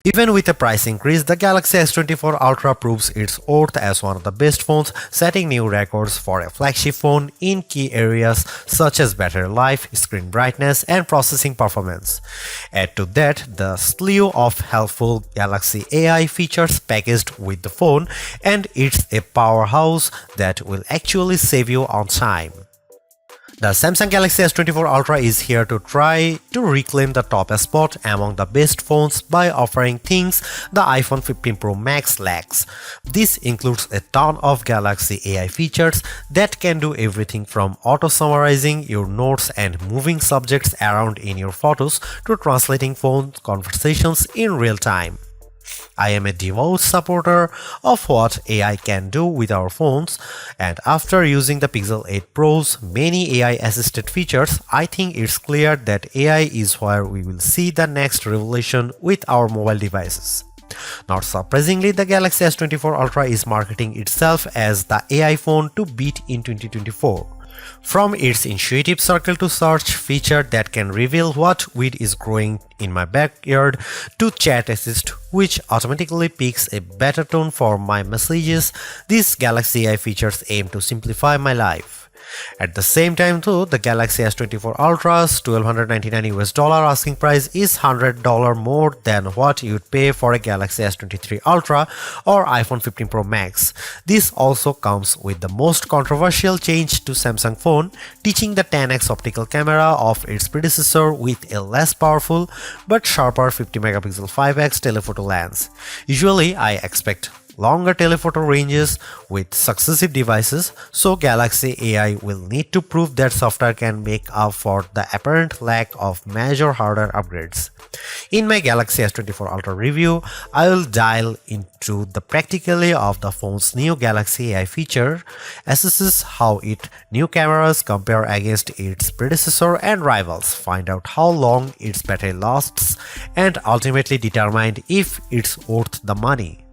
Even with a price increase, the Galaxy S24 Ultra proves its worth as one of the best phones, setting new records for a flagship phone in key areas such as battery life, screen brightness, and processing performance. Add to that the slew of helpful Galaxy AI features packaged with the phone, and it's a powerhouse that will actually save you on time. The Samsung Galaxy S24 Ultra is here to try to reclaim the top spot among the best phones by offering things the iPhone 15 Pro Max lacks. This includes a ton of Galaxy AI features that can do everything from auto-summarizing your notes and moving subjects around in your photos to translating phone conversations in real time. I am a devout supporter of what AI can do with our phones, and after using the Pixel 8 Pro's many AI-assisted features, I think it's clear that AI is where we will see the next revolution with our mobile devices. Not surprisingly, the Galaxy S24 Ultra is marketing itself as the AI phone to beat in 2024. From its intuitive circle to search feature that can reveal what weed is growing in my backyard to chat assist which automatically picks a better tone for my messages, these Galaxy AI features aim to simplify my life. At the same time though, the Galaxy S24 Ultra's $1,299 asking price is $100 more than what you'd pay for a Galaxy S23 Ultra or iPhone 15 Pro Max. This also comes with the most controversial change to Samsung phone, teaching the 10x optical camera of its predecessor with a less powerful but sharper 50 megapixel 5x telephoto lens. Usually I expect longer telephoto ranges with successive devices, so Galaxy AI will need to prove that software can make up for the apparent lack of major hardware upgrades. In my Galaxy S24 Ultra review, I will dive into the practicality of the phone's new Galaxy AI feature, assesses how its new cameras compare against its predecessor and rivals, find out how long its battery lasts, and ultimately determine if it's worth the money.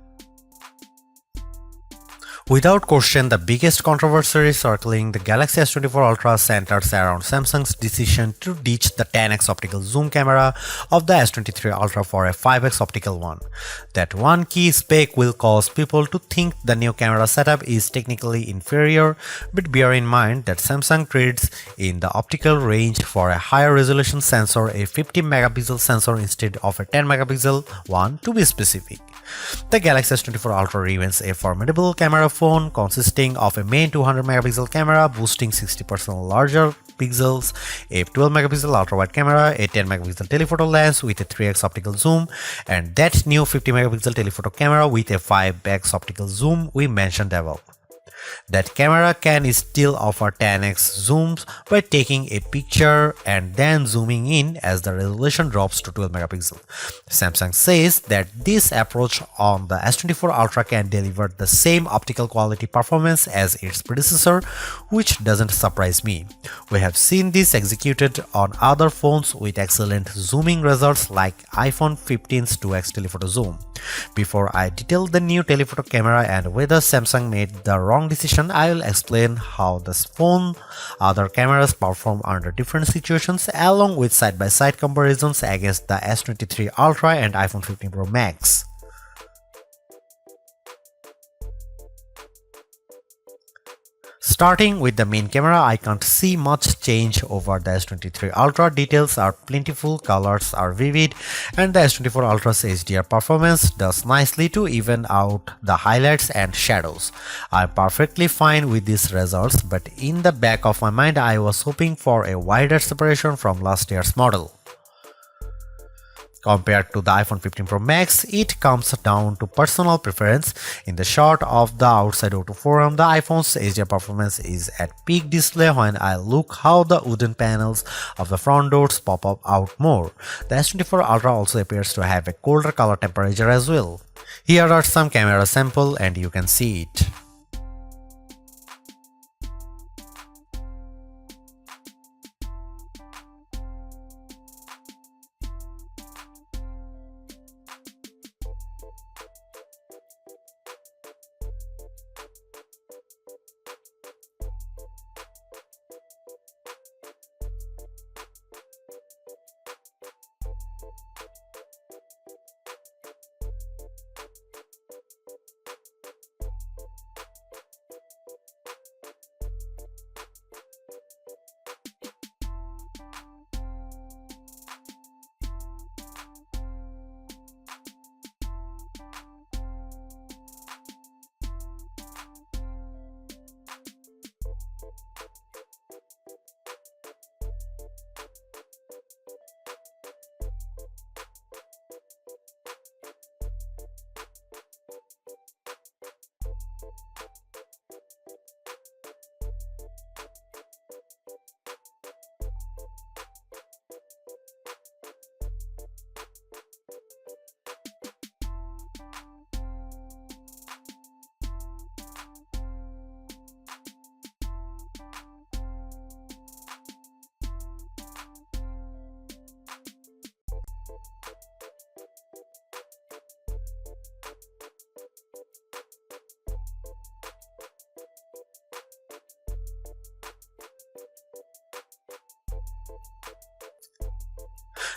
Without question, the biggest controversy circling the Galaxy S24 Ultra centers around Samsung's decision to ditch the 10x optical zoom camera of the S23 Ultra for a 5x optical one. That one key spec will cause people to think the new camera setup is technically inferior, but bear in mind that Samsung trades in the optical range for a higher resolution sensor, a 50 megapixel sensor instead of a 10 megapixel one to be specific. The Galaxy S24 Ultra remains a formidable camera phone consisting of a main 200 megapixel camera boasting 60% larger pixels, a 12 megapixel ultra-wide camera, a 10 megapixel telephoto lens with a 3x optical zoom, and that new 50 megapixel telephoto camera with a 5x optical zoom we mentioned above. That camera can still offer 10x zooms by taking a picture and then zooming in as the resolution drops to 12 megapixel. Samsung says that this approach on the S24 Ultra can deliver the same optical quality performance as its predecessor, which doesn't surprise me. We have seen this executed on other phones with excellent zooming results like iPhone 15's 2x telephoto zoom. Before I detail the new telephoto camera and whether Samsung made the wrong decision, I will explain how this phone other cameras perform under different situations along with side-by-side comparisons against the S23 Ultra and iPhone 15 Pro Max. Starting with the main camera, I can't see much change over the S23 Ultra. Details are plentiful, colors are vivid, and the S24 Ultra's HDR performance does nicely to even out the highlights and shadows. I'm perfectly fine with these results, but in the back of my mind I was hoping for a wider separation from last year's model. Compared to the iPhone 15 Pro Max, it comes down to personal preference. In the shot of the outside auto forum, the iPhone's HDR performance is at peak display when I look how the wooden panels of the front doors pop up out more. The S24 Ultra also appears to have a colder color temperature as well. Here are some camera samples and you can see it.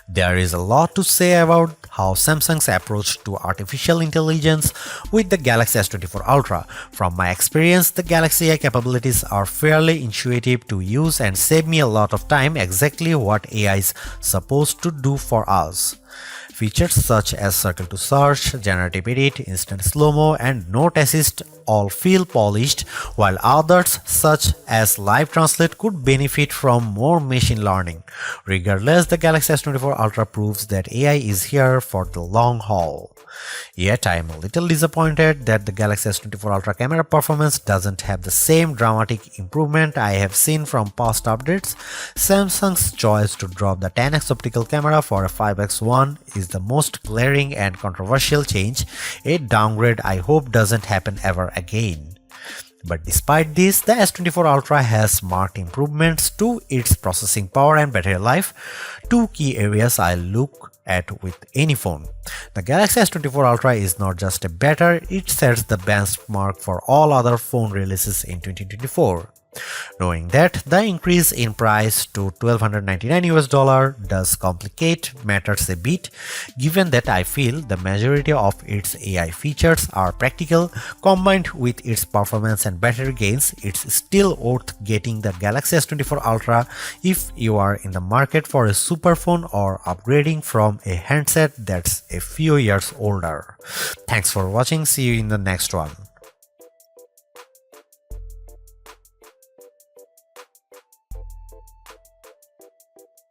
There is a lot to say about how Samsung's approach to artificial intelligence with the Galaxy S24 Ultra. From my experience, the Galaxy AI capabilities are fairly intuitive to use and save me a lot of time exactly what AI is supposed to do for us. Features such as circle to search, generative edit, instant slow-mo, and note assist all feel polished, while others such as live translate could benefit from more machine learning. Regardless, the Galaxy S24 Ultra proves that AI is here for the long haul. Yet I am a little disappointed that the Galaxy S24 Ultra camera performance doesn't have the same dramatic improvement I have seen from past updates. Samsung's choice to drop the 10x optical camera for a 5x one is the most glaring and controversial change, a downgrade I hope doesn't happen ever again. But despite this, the S24 Ultra has marked improvements to its processing power and battery life, two key areas I look at with any phone. The Galaxy S24 Ultra is not just a better, it sets the benchmark for all other phone releases in 2024. Knowing that the increase in price to $1,299 does complicate matters a bit, given that I feel the majority of its AI features are practical, combined with its performance and battery gains, it's still worth getting the Galaxy S24 Ultra if you are in the market for a super phone or upgrading from a handset that's a few years older. Thanks for watching, see you in the next one.